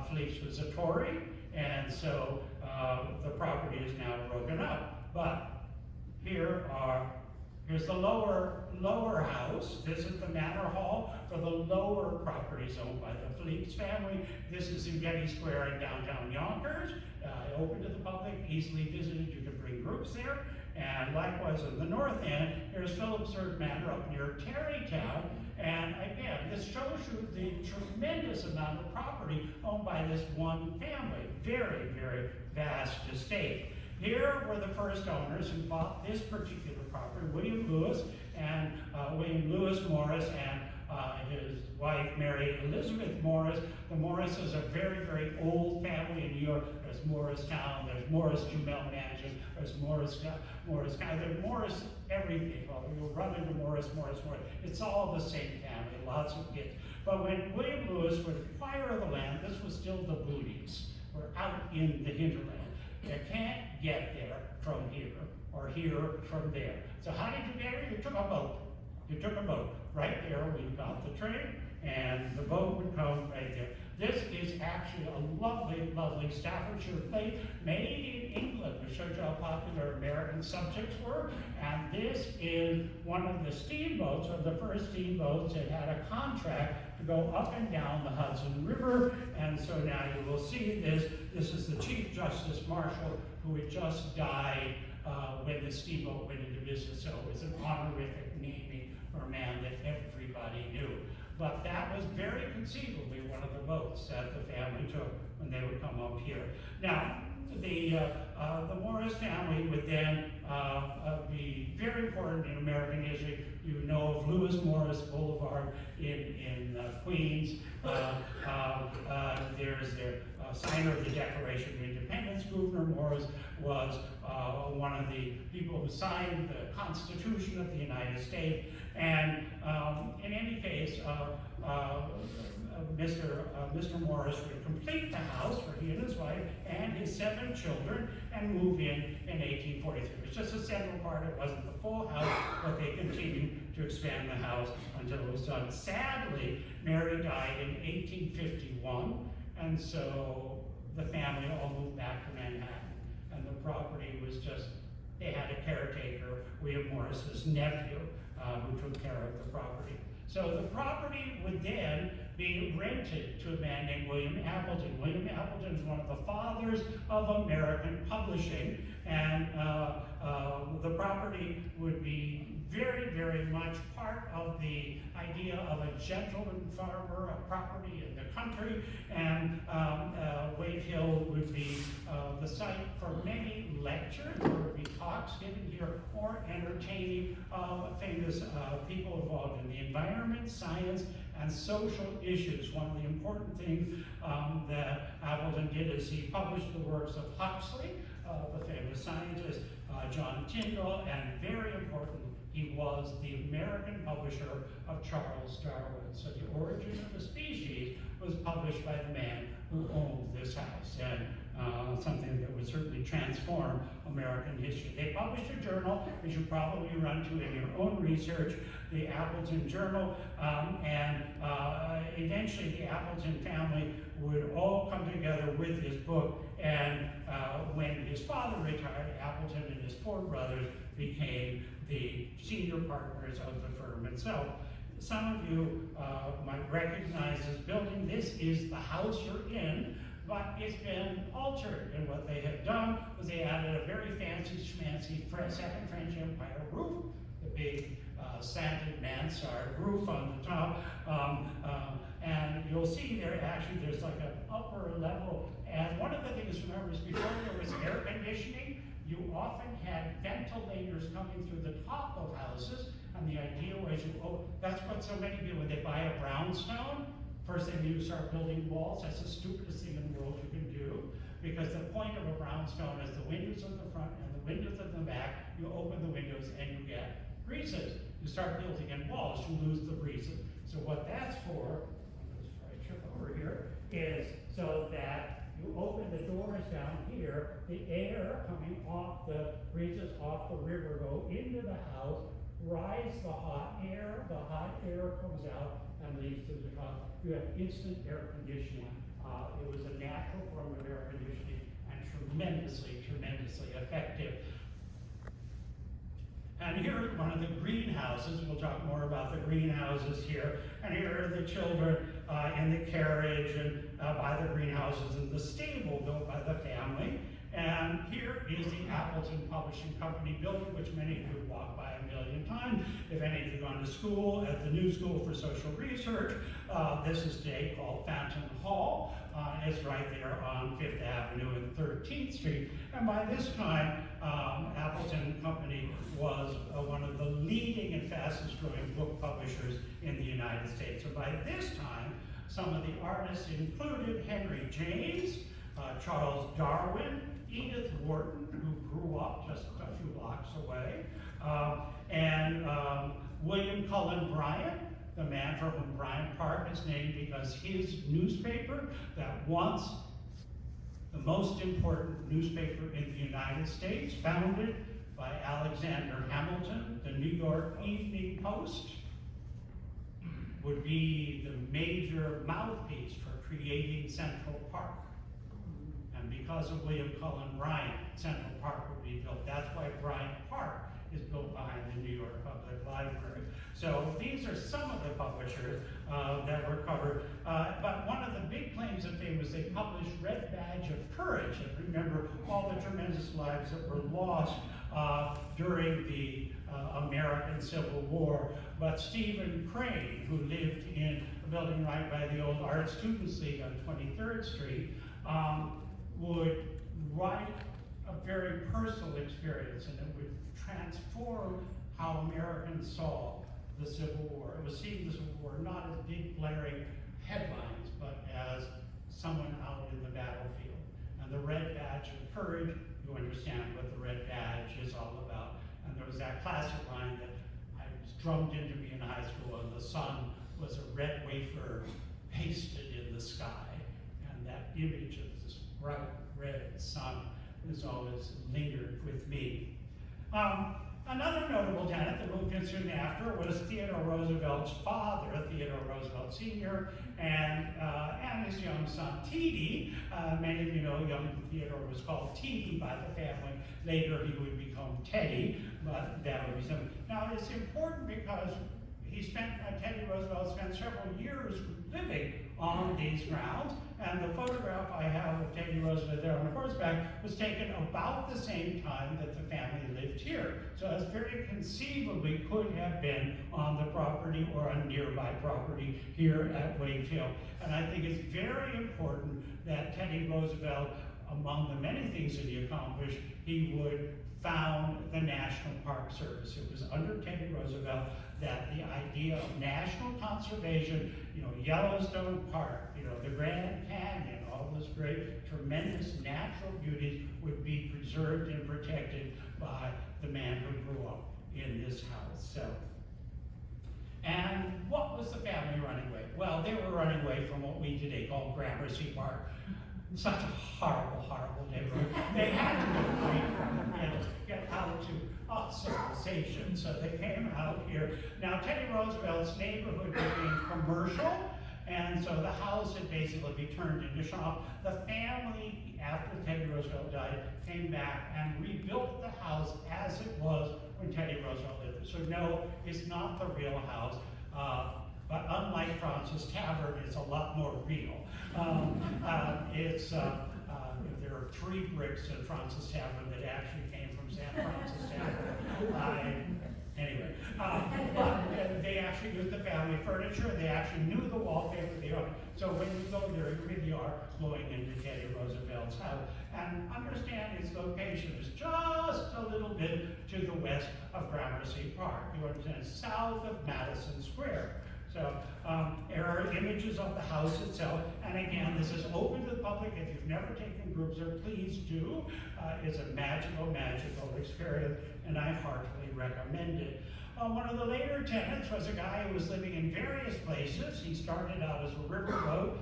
Philipse was a Tory, and so the property is now broken up. But here's the lower house. This is the manor hall for the lower properties owned by the Philipse family. This is in Getty Square in downtown Yonkers. Open to the public, easily visited. You can bring groups there. And likewise on the north end, here's Phillipsburg Manor up near Tarrytown. And again, this shows you the tremendous amount of property owned by this one family. Very, very vast estate. Here were the first owners who bought this particular property, William Lewis Morris and his wife, Mary Elizabeth Morris. The Morrises are a very, very old family in New York. There's Morristown, there's Morris Jumel Mansion, there's Morris County, there's Morris everything. Well, you'll run into Morris. It's all the same family, lots of kids. But when William Lewis would acquire the land, this was still the boonies. We're out in the hinterland. You can't get there from here, or here from there. So how did you get here? You took a boat. Right there, we've got the train, and the boat would come right there. This is actually a lovely, lovely Staffordshire plate made in England, which shows you how popular American subjects were. And this is one of the steamboats, or the first steamboats that had a contract to go up and down the Hudson River. And so now you will see this. This is the Chief Justice Marshal, who had just died when the steamboat went into business. So it was an honorific naming for a man that everybody knew. But that was very conceivably one of the boats that the family took when they would come up here. Now, the Morris family would then be very important in American history. You know of Lewis Morris Boulevard in Queens. There's their signer of the Declaration of Independence. Gouverneur Morris was one of the people who signed the Constitution of the United States. And in any case, Mr. Morris would complete the house for he and his wife and his 7 children and move in 1843. It was just a central part. It wasn't the full house, but they continued to expand the house until it was done. Sadly, Mary died in 1851, and so the family all moved back to Manhattan. And the property was just, they had a caretaker, William Morris's nephew, who took care of the property. So the property would then be rented to a man named William Appleton. William Appleton is one of the fathers of American publishing, and the property would be very, very much part of the idea of a gentleman farmer, a property in the country, and Wade Hill would be the site for many lectures. There would be talks given here or entertaining famous people involved in the environment, science, and social issues. One of the important things that Appleton did is he published the works of Huxley, the famous scientist, John Tyndall, and very important, he was the American publisher of Charles Darwin. So The Origin of the Species was published by the man who owned this house, and something that would certainly transform American history. They published a journal, as you probably run to in your own research, the Appleton Journal, and eventually the Appleton family would all come together with this book, and when his father retired, Appleton and his 4 brothers became the senior partners of the firm itself. Some of you might recognize this building. This is the house you're in, but it's been altered. And what they had done was they added a very fancy schmancy Second French Empire roof, the big slanted mansard roof on the top. And you'll see there actually there's like an upper level. And one of the things, remember, is before there was air conditioning, you often had ventilators coming through the top of houses, and the idea was that's what so many do when they buy a brownstone. First thing you start building walls. That's the stupidest thing in the world you can do, because the point of a brownstone is the windows at the front and the windows at the back. You open the windows and you get breezes. You start building in walls, you lose the breezes. So what that's for, I'm just try to trip over here, is so that you open the doors down here, the air coming off the breezes off the river go into the house, rise the hot air comes out and leaves to the top. You have instant air conditioning. It was a natural form of air conditioning and tremendously, tremendously effective. And here is one of the greenhouses. We'll talk more about the greenhouses here. And here are the children in the carriage and by the greenhouses in the stable built by the family. And here is the Appleton Publishing Company building, which many of you have walked by a million times. If any of you have gone to school at the New School for Social Research, this is today called Fountain Hall. It's right there on 5th Avenue and 13th Street. And by this time, Appleton Company was one of the leading and fastest growing book publishers in the United States. So by this time, some of the artists included Henry James, Charles Darwin, Edith Wharton, who grew up just a few blocks away, and William Cullen Bryant, the man for whom Bryant Park is named because his newspaper, that once the most important newspaper in the United States, founded by Alexander Hamilton, the New York Evening Post, would be the major mouthpiece for creating Central Park. And because of William Cullen Bryant, Central Park would be built. That's why Bryant Park is built behind the New York Public Library. So these are some of the publishers that were covered. But one of the big claims of fame was they published Red Badge of Courage. And remember all the tremendous lives that were lost during the American Civil War. But Stephen Crane, who lived in a building right by the old Art Students League on 23rd Street, would write a very personal experience, and it would transform how Americans saw the Civil War. It was seeing the Civil War not as big blaring headlines, but as someone out in the battlefield. And the Red Badge of Courage, you understand what the Red Badge is all about. And there was that classic line that was drummed into me in high school, and the sun was a red wafer pasted in the sky. And that image of this bright red sun has always lingered with me. Another notable tenant that moved in soon after was Theodore Roosevelt's father, Theodore Roosevelt Sr., and his young son, T.D. Many of you know young Theodore was called T.D. by the family. Later he would become Teddy, but that would be something. Now it's important because Teddy Roosevelt spent several years living on these grounds, and the photograph I have of Teddy Roosevelt there on horseback was taken about the same time that the family lived here. So it very conceivably could have been on the property or on nearby property here at Wave Hill. And I think it's very important that Teddy Roosevelt, among the many things that he accomplished, he would found the National Park Service. It was under Teddy Roosevelt that the idea of national conservation, Yellowstone Park, the Grand Canyon, all those great, tremendous natural beauties would be preserved and protected by the man who grew up in this house. So, and what was the family running away? Well, they were running away from what we today call Gramercy Park. Such a horrible, horrible neighborhood. They had to get away from it and get out to civilization, so they came out here. Now, Teddy Roosevelt's neighborhood became commercial, and so the house had basically been turned into shop. The family, after Teddy Roosevelt died, came back and rebuilt the house as it was when Teddy Roosevelt lived there. So no, it's not the real house. But unlike Francis Tavern, it's a lot more real. There are 3 bricks in Francis Tavern that actually came from San Francis Tavern. Anyway, but they actually used the family furniture. They actually knew the wallpaper. So when you go there, you really are going into Teddy Roosevelt's house. And understand its location is just a little bit to the west of Gramercy Park. You understand, south of Madison Square. So there are images of the house itself, and again, this is open to the public. If you've never taken groups there, please do. It's a magical, magical experience, and I heartily recommend it. One of the later tenants was a guy who was living in various places. He started out as a riverboat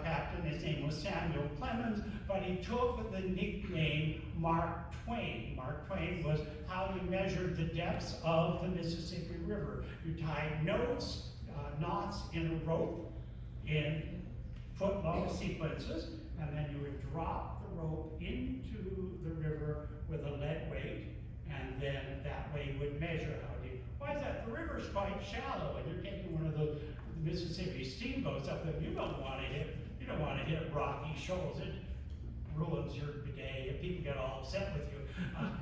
captain. His name was Samuel Clemens, but he took the nickname Mark Twain. Mark Twain was how you measured the depths of the Mississippi River. You tied knots in a rope in foot-long sequences, and then you would drop the rope into the river with a lead weight, and then that way you would measure how deep. Why is that? The river's quite shallow, and you're taking one of the Mississippi steamboats up there. You don't want to hit rocky shoals. It ruins your bidet, and people get all upset with you.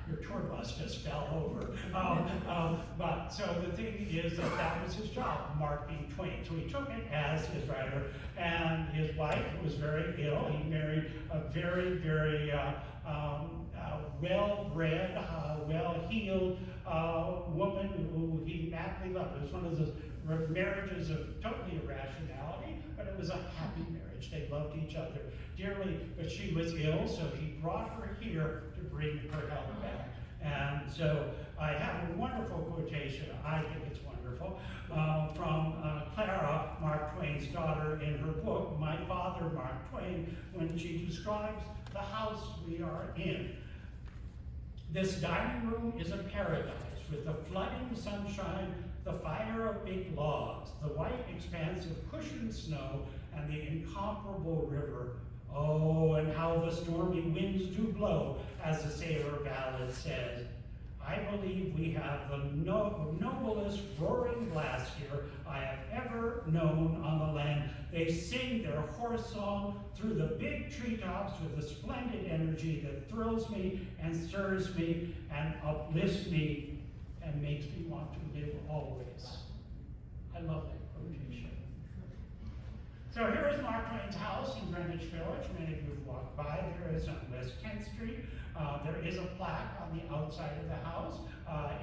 Your tour bus just fell over. But so the thing is that was his job, Mark being Twain. So he took it as his writer, and his wife was very ill. He married a very, very well-bred, well-heeled woman who he madly loved. It was one of those marriages of totally irrationality, but it was a happy marriage. They loved each other dearly, but she was ill, so he brought her here to bring her health back. And so I have a wonderful quotation, I think it's wonderful, from Clara, Mark Twain's daughter, in her book, My Father, Mark Twain, when she describes the house we are in. This dining room is a paradise with the flooding sunshine, the fire of big logs, the white expanse of cushioned snow, and the incomparable river. Oh, and how the stormy winds do blow, as the sailor ballad says. I believe we have the noblest roaring blast here I have ever known on the land. They sing their hoarse song through the big treetops with a splendid energy that thrills me and stirs me and uplifts me and makes me want to live always. I love that quotation. So here is Mark Twain's house in Greenwich Village. Many of you have walked by. There is on West Kent Street. There is a plaque on the outside of the house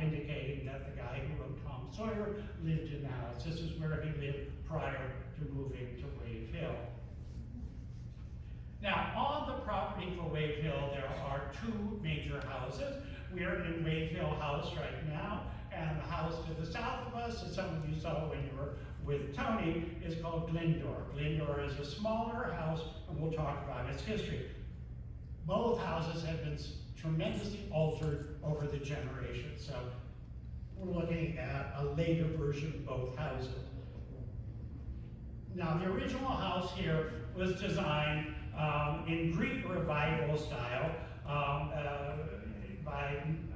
indicating that the guy who wrote Tom Sawyer lived in the house. This is where he lived prior to moving to Wave Hill. Now, on the property for Wave Hill, there are 2 major houses. We are in Wave Hill House right now, and the house to the south of us, as some of you saw when you were with Tony, is called Glendor. Glendor is a smaller house, and we'll talk about its history. Both houses have been tremendously altered over the generations, so we're looking at a later version of both houses. Now, the original house here was designed in Greek Revival style,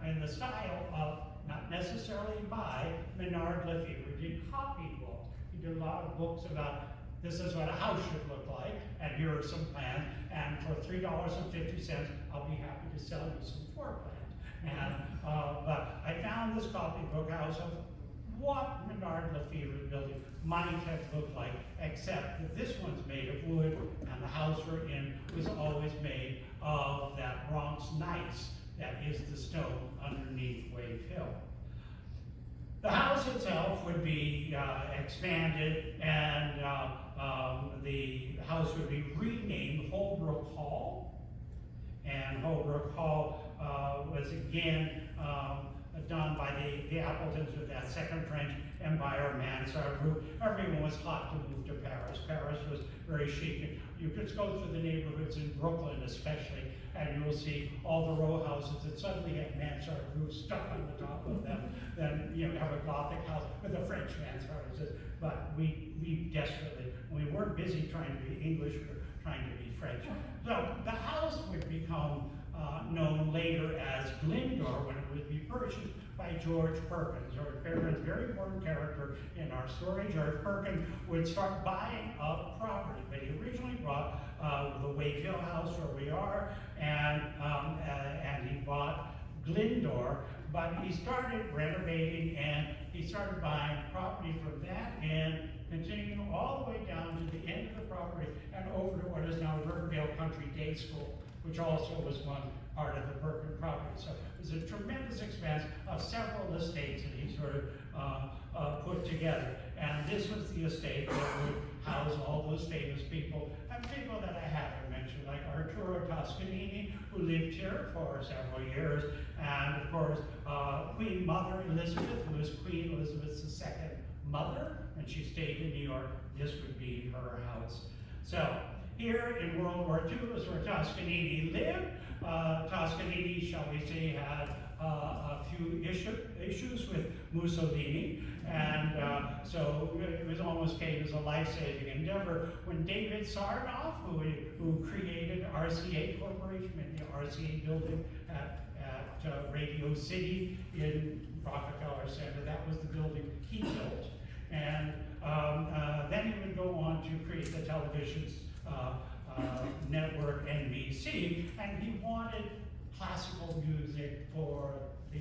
in the style of not necessarily necessarily by Menard Lefevre. He did copybooks. He did a lot of books about this is what a house should look like, and here are some plans, and for $3.50, I'll be happy to sell you some floor plans. And, but I found this copybook house of what Menard Lefevre's building might have looked like, except that this one's made of wood, and the house we're in was always made of that Bronx gneiss that is the stone underneath Wave Hill. The house itself would be expanded, and the house would be renamed Holbrook Hall. And Holbrook Hall was again done by the Appletons with that second French Empire mansard roof. Everyone was hot to move to Paris. Paris was very chic. You could go through the neighborhoods in Brooklyn especially, and you will see all the row houses that suddenly have mansard roofs stuck on the top of them. Then you have a Gothic house with a French mansard. But we desperately, we weren't busy trying to be English, we were trying to be French. So the house would become known later as Glyndor when it would be purchased by George Perkins. George Perkins, very important character in our story. George Perkins would start buying up property, but he originally bought the Wave Hill house where we are, and he bought Glyndor, but he started renovating and he started buying property from that and continuing all the way down to the end of the property and over to what is now Riverdale Country Day School, which also was one part of the Perkins property. So it was a tremendous expanse of several estates that he sort of put together. And this was the estate that would house all those famous people, and people that I haven't mentioned, like Arturo Toscanini, who lived here for several years, and of course, Queen Mother Elizabeth, who was Queen Elizabeth's II mother, and she stayed in New York. This would be her house. So, here in World War II is where Toscanini lived. Toscanini, shall we say, had a few issues with Mussolini, and so it was almost came as a life-saving endeavor when David Sarnoff, who created RCA Corporation, made the RCA building at Radio City in Rockefeller Center. That was the building he built, and then he would go on to create the televisions network NBC, and he wanted classical music for the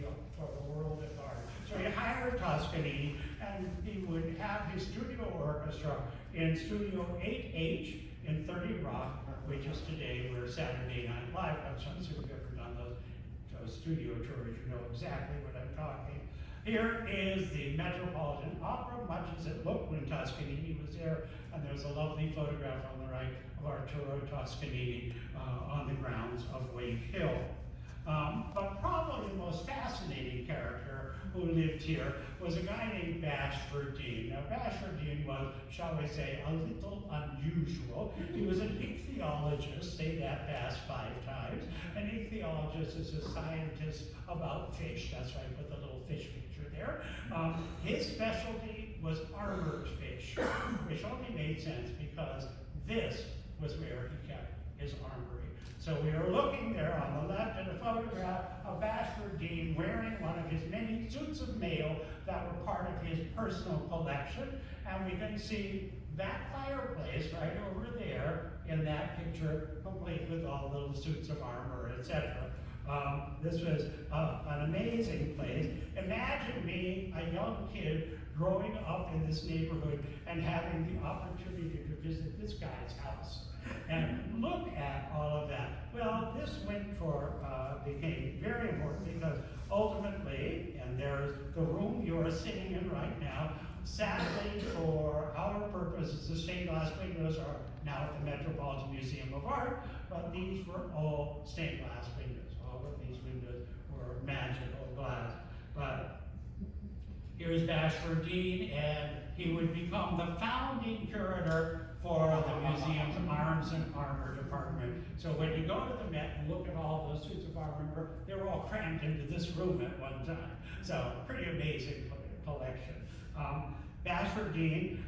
world at large. So he hired Toscanini, and he would have his studio orchestra in Studio 8H in 30 Rock, which is today where Saturday Night Live comes from. So if you've ever done those studio tours, you know exactly what I'm talking. Here is the Metropolitan Opera, much as it looked when Toscanini was there, and there's a lovely photograph on the right of Arturo Toscanini on the grounds of Wave Hill. But probably the most fascinating character who lived here was a guy named Bashford Dean. Now, Bashford Dean was, shall we say, a little unusual. He was an ichthyologist, say that fast 5 times. An ichthyologist is a scientist about fish. That's why I put the little fish picture there. His specialty was armored fish, which only made sense because this was where he kept his armory. So we are looking there on the left at a photograph of Bashford Dean wearing one of his many suits of mail that were part of his personal collection. And we can see that fireplace right over there in that picture, complete with all the little suits of armor, etc. This was an amazing place. Imagine being a young kid growing up in this neighborhood and having the opportunity to visit this guy's house and look at all of that. Well, this became very important because ultimately, and there's the room you're sitting in right now, sadly for our purposes, the stained glass windows are now at the Metropolitan Museum of Art, but these were all stained glass windows. All of these windows were magical glass. But here's Bashford Dean, and he would become the founding curator for the museum's Arms and Armor department. So when you go to the Met and look at all those suits of armor, they were all crammed into this room at one time. So pretty amazing collection. Bashford Dean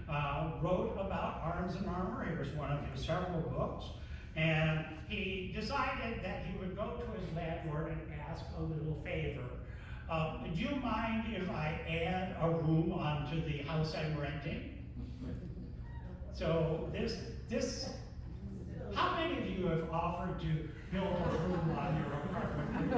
wrote about arms and armor. Here's one of his several books. And he decided that he would go to his landlord and ask a little favor. Do you mind if I a room onto the house I'm renting. So how many of you have offered to build a room on your apartment?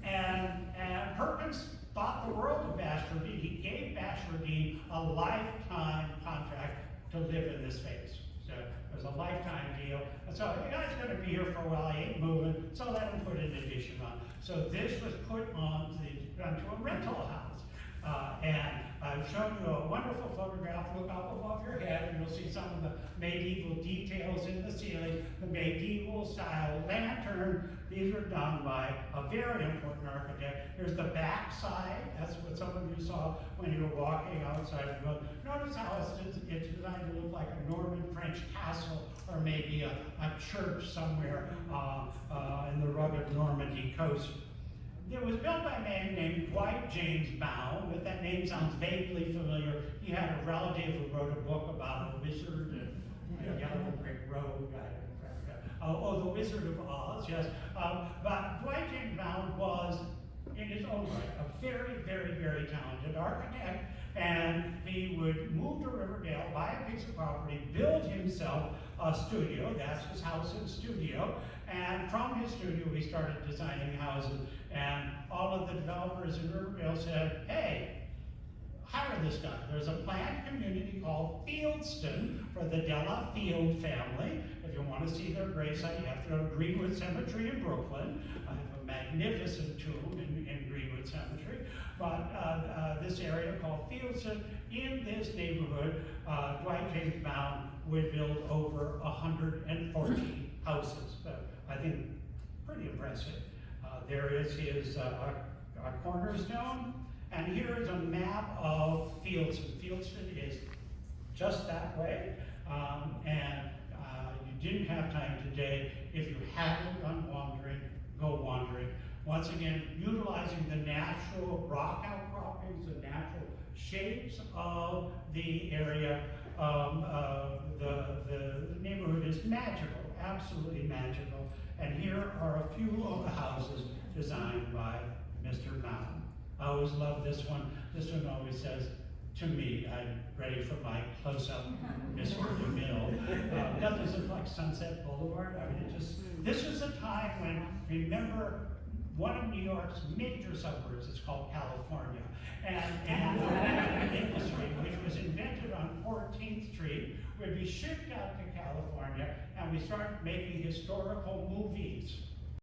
And Perkins thought the world of Bashfordine. He gave Bashfordine a lifetime contract to live in this space. So it was a lifetime deal. And so the guy's gonna be here for a while, he ain't moving, so let him put an addition on. So this was put onto a rental house. And I've shown you a wonderful photograph. Look up above your head and you'll see some of the medieval details in the ceiling, the medieval style lantern. These were done by a very important architect. Here's the back side. That's what some of you saw when you were walking outside the building. Notice how it's designed to look like a Norman French castle or maybe a church somewhere in the rugged Normandy coast. It was built by a man named Dwight James Bound. If that name sounds vaguely familiar, he had a relative who wrote a book about a wizard and Yellow Brick Road. The Wizard of Oz, yes. But Dwight James Bound was, in his own right, a very, very, very talented architect. And he would move to Riverdale, buy a piece of property, build himself a studio. That's his house and studio. And from his studio, he started designing houses. And all of the developers in Riverdale said, hey, hire this guy. There's a planned community called Fieldston for the Della Field family. If you want to see their gravesite, you have to go to Greenwood Cemetery in Brooklyn. I have a magnificent tomb in Greenwood Cemetery. But this area called Fieldston, in this neighborhood, Dwight James Bound would build over 140 houses. I think pretty impressive. There is his cornerstone, and here is a map of Fieldston. Fieldston is just that way, and you didn't have time today. If you haven't gone wandering, go wandering. Once again, utilizing the natural rock outcroppings, the natural shapes of the area. The neighborhood is magical, absolutely magical. And here are a few of the houses designed by Mr. Bound. I always love this one. This one always says, to me, I'm ready for my close-up Mr. DeMille. Doesn't this look like Sunset Boulevard? I mean, this is a time when, remember, one of New York's major suburbs is called California. And the industry, which was invented on 14th Street, would be shipped out to California, and we started making historical movies